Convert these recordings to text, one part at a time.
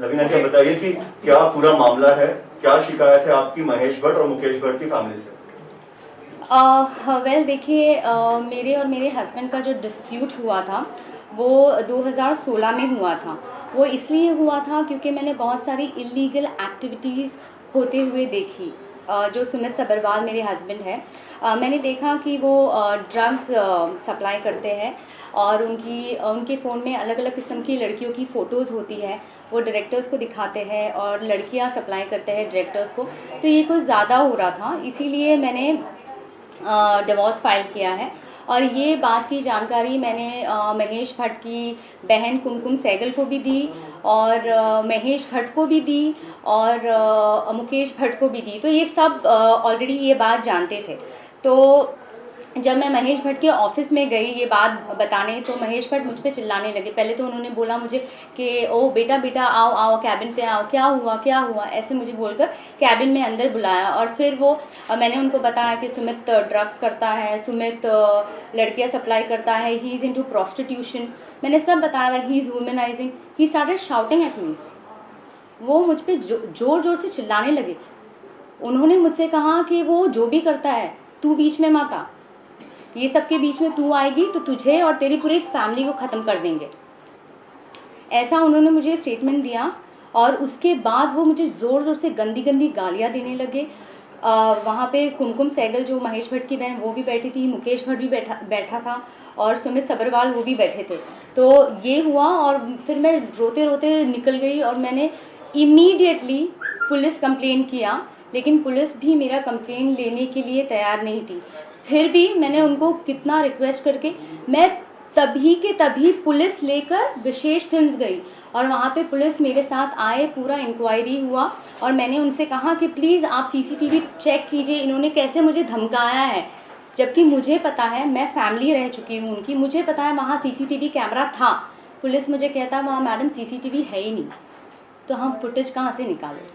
रवीना जी बताइए कि क्या पूरा मामला है, क्या शिकायत है आपकी महेश भट्ट और मुकेश भट्ट की फैमिली से? वेल देखिए, मेरे और मेरे हस्बैंड का जो डिस्प्यूट हुआ था वो 2016 में हुआ था। वो इसलिए हुआ था क्योंकि मैंने बहुत सारी इलीगल एक्टिविटीज़ होते हुए देखी। जो सुमित सब्बरवाल मेरे हस्बैंड है, मैंने देखा कि वो ड्रग्स सप्लाई करते हैं और उनके फ़ोन में अलग अलग किस्म की लड़कियों की फ़ोटोज़ होती है। वो डायरेक्टर्स को दिखाते हैं और लड़कियां सप्लाई करते हैं डायरेक्टर्स को। तो ये कुछ ज़्यादा हो रहा था, इसीलिए मैंने डिवोर्स फाइल किया है। और ये बात की जानकारी मैंने महेश भट्ट की बहन कुमकुम सहगल को भी दी और महेश भट्ट को भी दी और मुकेश भट्ट को भी दी। तो ये सब ऑलरेडी ये बात जानते थे। तो जब मैं महेश भट्ट के ऑफिस में गई ये बात बताने, तो महेश भट्ट मुझ पे चिल्लाने लगे। पहले तो उन्होंने बोला मुझे कि ओ बेटा बेटा आओ आओ कैबिन पे आओ, क्या हुआ ऐसे मुझे बोलकर कैबिन में अंदर बुलाया। और फिर वो मैंने उनको बताया कि सुमित ड्रग्स करता है, सुमित लड़कियां सप्लाई करता है, ही इज़ इनटू प्रोस्टिट्यूशन। मैंने सब बताया था, he is womanizing. He started shouting at me. वो मुझ पर जोर जोर से चिल्लाने लगे। उन्होंने मुझसे कहा कि वो जो भी करता है तू बीच में मत आ, ये सब के बीच में तू आएगी तो तुझे और तेरी पूरी फैमिली को ख़त्म कर देंगे, ऐसा उन्होंने मुझे स्टेटमेंट दिया। और उसके बाद वो मुझे ज़ोर ज़ोर से गंदी गंदी गालियाँ देने लगे। वहाँ पे कुमकुम सहगल जो महेश भट्ट की बहन वो भी बैठी थी, मुकेश भट्ट भी बैठा था और सुमित सब्बरवाल वो भी बैठे थे। तो ये हुआ और फिर मैं रोते रोते निकल गई और मैंने इमीडिएटली पुलिस कंप्लेन किया, लेकिन पुलिस भी मेरा कंप्लेन लेने के लिए तैयार नहीं थी। फिर भी मैंने उनको कितना रिक्वेस्ट करके मैं तभी के तभी पुलिस लेकर विशेष फिल्म्स गई और वहाँ पे पुलिस मेरे साथ आए, पूरा इंक्वायरी हुआ और मैंने उनसे कहा कि प्लीज़ आप सीसीटीवी चेक कीजिए, इन्होंने कैसे मुझे धमकाया है। जबकि मुझे पता है, मैं फैमिली रह चुकी हूँ उनकी, मुझे पता है वहाँ सीसीटीवी कैमरा था। पुलिस मुझे कहता वहाँ मैडम सीसीटीवी है ही नहीं, तो हम फुटेज कहाँ से निकालें,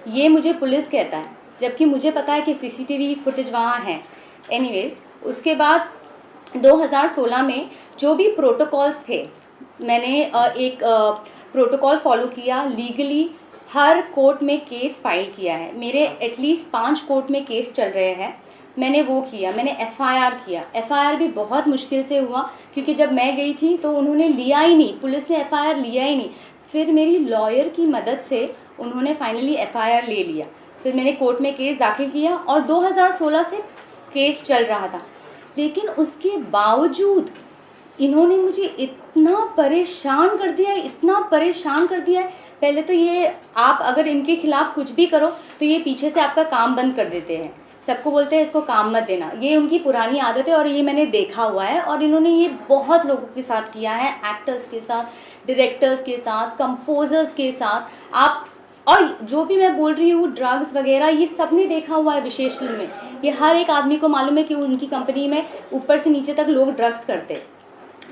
ये मुझे पुलिस कहता है, जबकि मुझे पता है कि सीसीटीवी फुटेज वहाँ है। एनीवेज, उसके बाद 2016 में जो भी प्रोटोकॉल्स थे, मैंने एक प्रोटोकॉल फॉलो किया। लीगली हर कोर्ट में केस फाइल किया है, मेरे एटलीस्ट 5 कोर्ट में केस चल रहे हैं। मैंने वो किया, मैंने एफआईआर किया। एफआईआर भी बहुत मुश्किल से हुआ क्योंकि जब मैं गई थी तो उन्होंने लिया ही नहीं, पुलिस ने एफआईआर लिया ही नहीं। फिर मेरी लॉयर की मदद से उन्होंने फाइनली एफआईआर ले लिया। फिर मैंने कोर्ट में केस दाखिल किया और 2016 से केस चल रहा था। लेकिन उसके बावजूद इन्होंने मुझे इतना परेशान कर दिया है, इतना परेशान कर दिया है। पहले तो ये, आप अगर इनके खिलाफ कुछ भी करो तो ये पीछे से आपका काम बंद कर देते हैं, सबको बोलते हैं इसको काम मत देना। ये उनकी पुरानी आदत है और ये मैंने देखा हुआ है और इन्होंने ये बहुत लोगों के साथ किया है, एक्टर्स के साथ, डायरेक्टर्स के साथ, कंपोजर्स के साथ। आप और जो भी मैं बोल रही हूँ ड्रग्स वगैरह, ये सब ने देखा हुआ है विशेष फिल्म में। ये हर एक आदमी को मालूम है कि उनकी कंपनी में ऊपर से नीचे तक लोग ड्रग्स करते,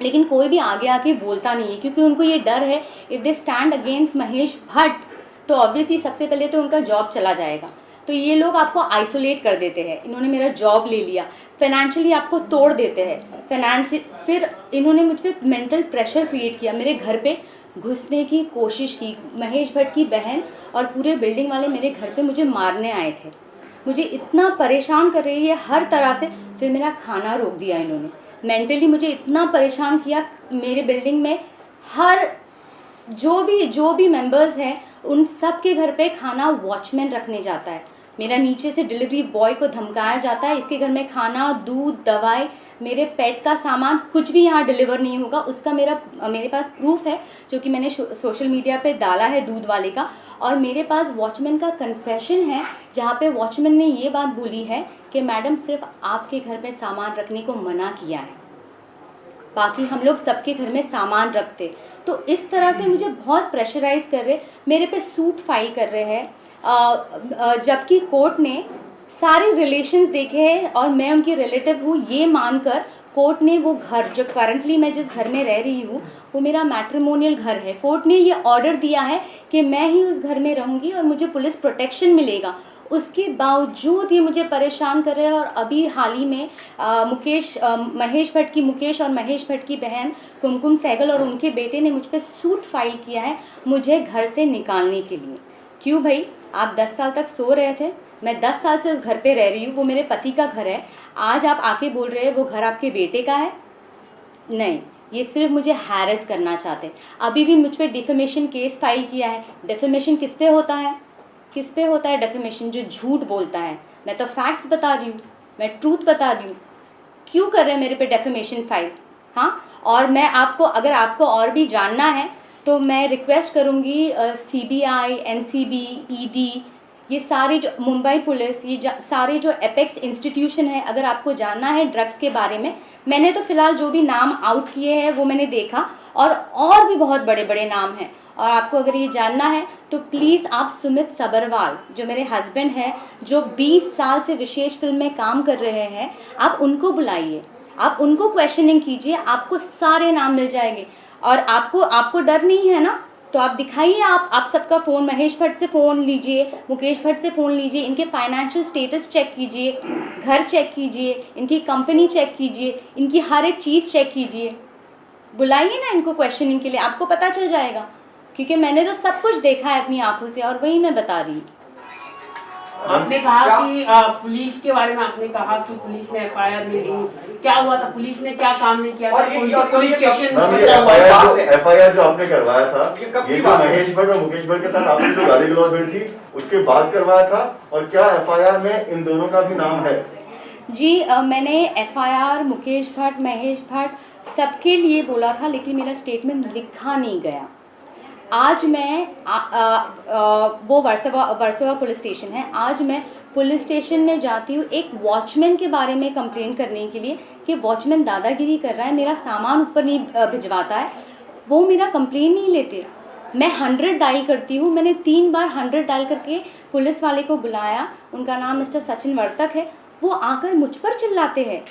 लेकिन कोई भी आगे आके बोलता नहीं है क्योंकि उनको ये डर है if they stand against Mahesh Bhatt तो ऑब्वियसली सबसे पहले तो उनका जॉब चला जाएगा। तो ये लोग आपको आइसोलेट कर देते हैं। इन्होंने मेरा जॉब ले लिया, फाइनेंशियली आपको तोड़ देते हैं, फिर इन्होंने मुझ पर मेंटल प्रेशर क्रिएट किया, मेरे घर पे घुसने की कोशिश की। महेश भट्ट की बहन और पूरे बिल्डिंग वाले मेरे घर पे मुझे मारने आए थे, मुझे इतना परेशान कर रही है हर तरह से। फिर मेरा खाना रोक दिया इन्होंने, मेंटली मुझे इतना परेशान किया। मेरे बिल्डिंग में हर जो भी मेंबर्स हैं उन सब के घर पे खाना वॉचमैन रखने जाता है। मेरा नीचे से डिलीवरी बॉय को धमकाया जाता है, इसके घर में खाना, दूध, दवाई, मेरे पेट का सामान कुछ भी यहाँ डिलीवर नहीं होगा। उसका मेरे पास प्रूफ है जो कि मैंने सोशल मीडिया पे डाला है दूध वाले का। और मेरे पास वॉचमैन का कन्फेशन है जहाँ पे वॉचमैन ने ये बात बोली है कि मैडम सिर्फ आपके घर में सामान रखने को मना किया है, बाकी हम लोग सबके घर में सामान रखते। तो इस तरह से मुझे बहुत प्रेशराइज कर रहे, मेरे पे सूट फाइल कर रहे हैं, जबकि कोर्ट ने सारे रिलेशंस देखे हैं और मैं उनकी रिलेटिव हूँ ये मानकर कोर्ट ने वो घर, जो करंटली मैं जिस घर में रह रही हूँ वो मेरा मैट्रिमोनियल घर है, कोर्ट ने ये ऑर्डर दिया है कि मैं ही उस घर में रहूँगी और मुझे पुलिस प्रोटेक्शन मिलेगा। उसके बावजूद ये मुझे परेशान कर रहे हैं। और अभी हाल ही में महेश भट्ट की मुकेश और महेश भट्ट की बहन कुमकुम सहगल और उनके बेटे ने मुझ पर सूट फाइल किया है मुझे घर से निकालने के लिए। क्यों भाई, आप 10 साल तक सो रहे थे, मैं 10 साल से उस घर पे रह रही हूँ, वो मेरे पति का घर है, आज आप आके बोल रहे हैं वो घर आपके बेटे का है? नहीं, ये सिर्फ मुझे हैरेस करना चाहते हैं। अभी भी मुझ पर डिफेमेशन केस फाइल किया है। डिफेमेशन किस पे होता है? किस पे होता है डिफेमेशन? जो झूठ बोलता है। मैं तो फैक्ट्स बता रही हूँ, मैं ट्रूथ बता रही हूँ। क्यों कर रहे हैं मेरे पे डिफेमेशन फाइल? हाँ, और मैं आपको, अगर आपको और भी जानना है तो मैं रिक्वेस्ट करूँगी CBI, NCB, ED, ये सारे जो मुंबई पुलिस, ये सारे जो एपेक्स इंस्टीट्यूशन है, अगर आपको जानना है ड्रग्स के बारे में, मैंने तो फ़िलहाल जो भी नाम आउट किए हैं वो मैंने देखा, और भी बहुत बड़े बड़े नाम हैं। और आपको अगर ये जानना है तो प्लीज़ आप सुमित सबरवाल, जो मेरे हस्बैंड हैं, जो 20 साल से विशेष फिल्म में काम कर रहे हैं, आप उनको बुलाइए, आप उनको क्वेश्चनिंग कीजिए, आपको सारे नाम मिल जाएंगे। और आपको डर नहीं है ना, तो आप दिखाइए, आप सबका फ़ोन, महेश भट्ट से फ़ोन लीजिए, मुकेश भट्ट से फ़ोन लीजिए, इनके फाइनेंशियल स्टेटस चेक कीजिए, घर चेक कीजिए, इनकी कंपनी चेक कीजिए, इनकी हर एक चीज़ चेक कीजिए। बुलाइए ना इनको क्वेश्चनिंग के लिए, आपको पता चल जाएगा, क्योंकि मैंने तो सब कुछ देखा है अपनी आंखों से और वही मैं बता रही हूँ। आपने कहा कि पुलिस के बारे में आपने कहा कि पुलिस ने FIR नहीं ली, क्या हुआ था? पुलिस ने क्या काम नहीं किया था? पुलिस स्टेशन FIR जो आपने करवाया था, ये जो महेश भट्ट और मुकेश भट्ट के साथ आपने जो गाली गलौज हुई थी उसके बाद करवाया था, और क्या FIR में इन दोनों का भी नाम है? जी, मैंने FIR मुकेश भट्ट, महेश भट्ट सबके लिए बोला था, लेकिन मेरा स्टेटमेंट लिखा नहीं गया। आज मैं वो वर्सोवा पुलिस स्टेशन है, आज मैं पुलिस स्टेशन में जाती हूँ एक वॉचमैन के बारे में कंप्लेंट करने के लिए कि वॉचमैन दादागिरी कर रहा है, मेरा सामान ऊपर नहीं भिजवाता है, वो मेरा कंप्लेंट नहीं लेते। मैं 100 डायल करती हूँ, मैंने 3 बार 100 डायल करके पुलिस वाले को बुलाया, उनका नाम मिस्टर सचिन वर्तक है, वो आकर मुझ पर चिल्लाते हैं।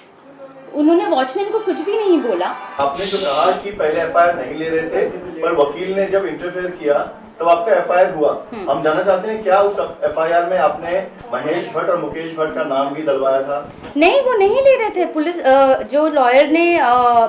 उन्होंने वॉचमैन को कुछ भी नहीं बोला। आपने जो कहा कि पहले FIR नहीं ले रहे थे, पर वकील ने जब इंटरफेयर किया तब आपका FIR हुआ। हम जानना चाहते हैं क्या उस FIR में आपने महेश भट्ट और मुकेश भट्ट का नाम भी डलवाया था? नहीं, वो नहीं ले रहे थे। पुलिस जो लॉयर ने,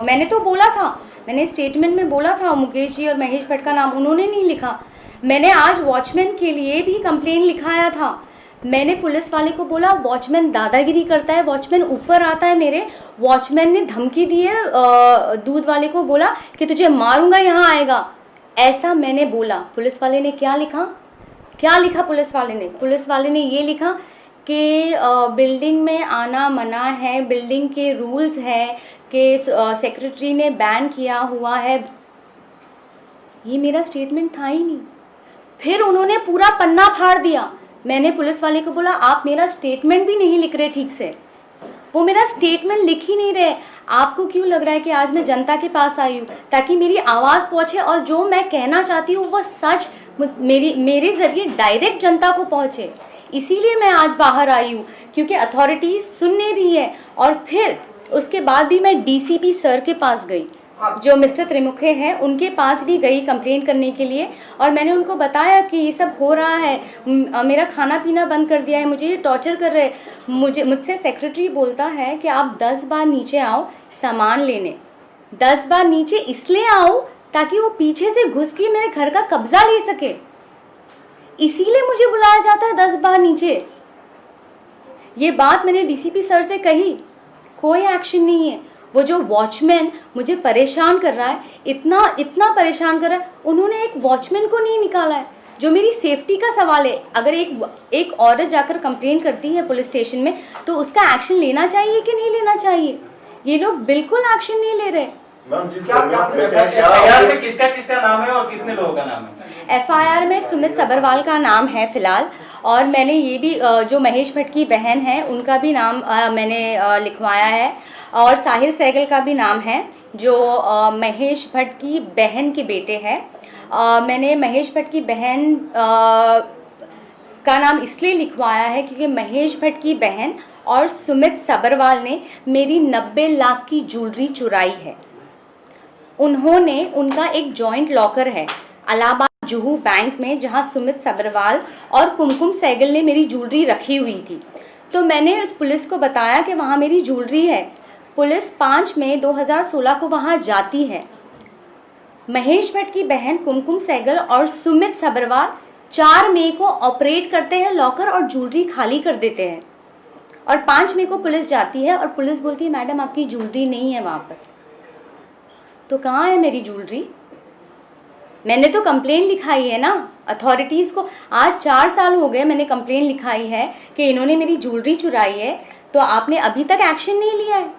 मैंने तो बोला था, मैंने स्टेटमेंट में बोला था मुकेश जी और महेश भट्ट का नाम, उन्होंने नहीं लिखा। मैंने आज वॉचमैन के लिए भी कंप्लेन लिखाया था। मैंने पुलिस वाले को बोला वॉचमैन दादागिरी करता है, वॉचमैन ऊपर आता है मेरे, वॉचमैन ने धमकी दी है, दूध वाले को बोला कि तुझे मारूंगा, यहाँ आएगा, ऐसा मैंने बोला। पुलिस वाले ने क्या लिखा? क्या लिखा पुलिस वाले ने? पुलिस वाले ने ये लिखा कि बिल्डिंग में आना मना है, बिल्डिंग के रूल्स है कि सेक्रेटरी ने बैन किया हुआ है। ये मेरा स्टेटमेंट था ही नहीं। फिर उन्होंने पूरा पन्ना फाड़ दिया। मैंने पुलिस वाले को बोला आप मेरा स्टेटमेंट भी नहीं लिख रहे ठीक से, वो मेरा स्टेटमेंट लिख ही नहीं रहे। आपको क्यों लग रहा है कि आज मैं जनता के पास आई हूँ ताकि मेरी आवाज़ पहुँचे और जो मैं कहना चाहती हूँ वो सच मेरे ज़रिए डायरेक्ट जनता को पहुँचे? इसीलिए मैं आज बाहर आई हूँ, क्योंकि अथॉरिटीज़ सुन नहीं रही है। और फिर उसके बाद भी मैं DCP सर के पास गई, जो मिस्टर त्रिमुखे हैं, उनके पास भी गई कंप्लेंट करने के लिए, और मैंने उनको बताया कि ये सब हो रहा है, मेरा खाना पीना बंद कर दिया है, मुझे ये टॉर्चर कर रहे हैं। मुझसे सेक्रेटरी बोलता है कि आप 10 बार नीचे आओ सामान लेने। 10 बार नीचे इसलिए आओ ताकि वो पीछे से घुस के मेरे घर का कब्जा ले सके, इसीलिए मुझे बुलाया जाता है 10 बार नीचे। ये बात मैंने DCP सर से कही, कोई एक्शन नहीं है। वो जो वॉचमैन मुझे परेशान कर रहा है, इतना परेशान कर रहा है, उन्होंने एक वॉचमैन को नहीं निकाला है। जो मेरी सेफ्टी का सवाल है, अगर एक औरत जाकर कंप्लेन करती है पुलिस स्टेशन में तो उसका एक्शन लेना चाहिए कि नहीं लेना चाहिए? ये लोग बिल्कुल एक्शन नहीं ले रहे। FIR में किसका नाम है और कितने लोगों का नाम है? FIR में सुमित सबरवाल का नाम है फिलहाल, और मैंने ये भी जो महेश भट्ट की बहन है उनका भी नाम मैंने लिखवाया है, और साहिल सहगल का भी नाम है जो महेश भट्ट की बहन के बेटे हैं। मैंने महेश भट्ट की बहन का नाम इसलिए लिखवाया है क्योंकि महेश भट्ट की बहन और सुमित सबरवाल ने मेरी 90 लाख की ज्वेलरी चुराई है। उन्होंने, उनका एक जॉइंट लॉकर है इलाहाबाद जुहू बैंक में, जहां सुमित सब्रवाल और कुमकुम सहगल ने मेरी ज्वेलरी रखी हुई थी। तो मैंने उस पुलिस को बताया कि वहाँ मेरी ज्वेलरी है। पुलिस 5 मई 2016 को वहाँ जाती है। महेश भट्ट की बहन कुमकुम सहगल और सुमित सब्रवाल 4 मई को ऑपरेट करते हैं लॉकर और ज्वेलरी खाली कर देते हैं। और 5 मई को पुलिस जाती है और पुलिस बोलती है मैडम आपकी ज्वेलरी नहीं है वहाँ पर। तो कहाँ है मेरी ज्वेलरी? मैंने तो कंप्लेन लिखाई है ना अथॉरिटीज़ को। आज 4 साल हो गए मैंने कंप्लेन लिखाई है कि इन्होंने मेरी ज्वेलरी चुराई है, तो आपने अभी तक एक्शन नहीं लिया है।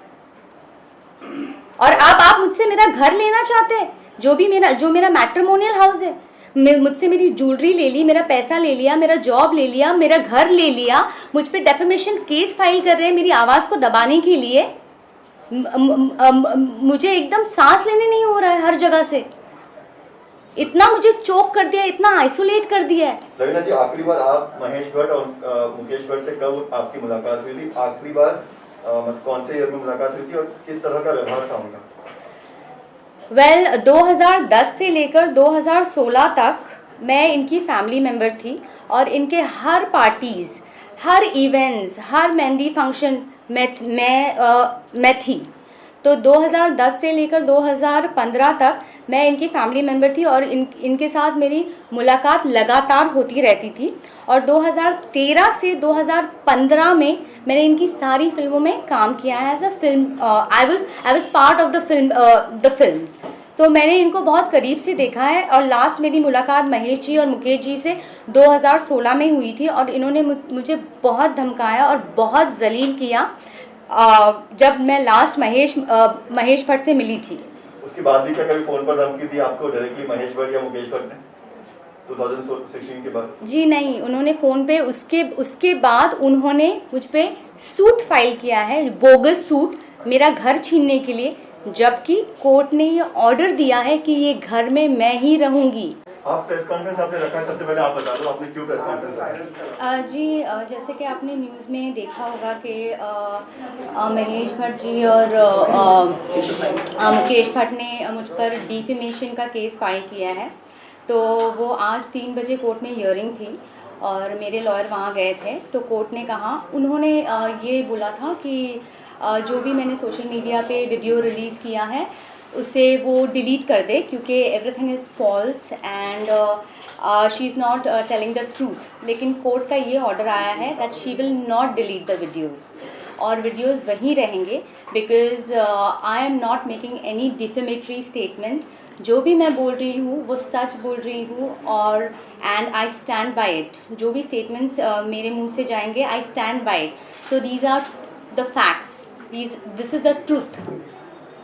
और अब आप मुझसे मेरा घर लेना चाहते हैं, जो मेरा मैट्रिमोनियल हाउस है। मुझसे मेरी ज्वेलरी ले ली, मेरा पैसा ले लिया, मेरा जॉब ले लिया, मेरा घर ले लिया, मुझ पे डेफेमेशन केस फाइल कर रहे हैं मेरी आवाज़ को दबाने के लिए। मुझे एकदम सांस लेने नहीं हो रहा है हर जगह से। इतना मुझे चोक कर दिया, इतना आइसोलेट कर दिया है। रवीना जी, आखिरी बार आप महेश भट्ट और मुकेश भट्ट से कब आपकी मुलाकात हुई थी? आखिरी बार कौन से ईयर में मुलाकात हुई थी और किस तरह का व्यवहार था उनका? 2010 से लेकर 2016 तक मैं इनकी फैमिली मेम्बर थी और इनके हर पार्टीज़, हर इवेंट्स, हर मेहंदी फंक्शन मैं थी। तो 2010 से लेकर 2015 तक मैं इनकी फैमिली मेम्बर थी और इनके साथ मेरी मुलाकात लगातार होती रहती थी। और 2013 से 2015 में मैंने इनकी सारी फिल्मों में काम किया है as a film. I was part of the films. तो मैंने इनको बहुत करीब से देखा है। और लास्ट मेरी मुलाकात महेश जी और मुकेश जी से 2016 में हुई थी और इन्होंने मुझे बहुत धमकाया और बहुत जलील किया जब मैं लास्ट महेश भट्ट से मिली थी। उसके बाद भी क्या कभी फोन पर धमकी दी आपको डायरेक्टली महेश भट्ट या मुकेश भट्ट ने 2016 के बाद? जी नहीं, उन्होंने फ़ोन पे उसके बाद उन्होंने मुझ पे सूट फाइल किया है, बोगस सूट, मेरा घर छीनने के लिए, जबकि कोर्ट ने ये ऑर्डर दिया है कि ये घर में मैं ही रहूँगी। आप प्रेस कॉन्फ्रेंस आपने रखा है, सबसे पहले आप बता दो आपने क्यों प्रेस कॉन्फ्रेंस रखा? जी जैसे कि आपने न्यूज़ में देखा होगा कि महेश भट्ट जी और मुकेश भट्ट ने मुझ पर डिफेमेशन का केस फाइल किया है। तो वो आज 3 बजे कोर्ट में हियरिंग थी और मेरे लॉयर वहाँ गए थे। तो कोर्ट ने कहा, उन्होंने ये बोला था कि जो भी मैंने सोशल मीडिया पे वीडियो रिलीज़ किया है उसे वो डिलीट कर दे, क्योंकि everything is false and she is not telling the truth. लेकिन कोर्ट का ये ऑर्डर आया है that she will not delete the videos, और वीडियोज़ वहीं रहेंगे, because I am not making any defamatory statement. जो भी मैं बोल रही हूँ वो सच बोल रही हूँ और and I stand by it. जो भी स्टेटमेंट्स मेरे मुंह से जाएंगे, I stand by it. So these are the facts, this is the truth.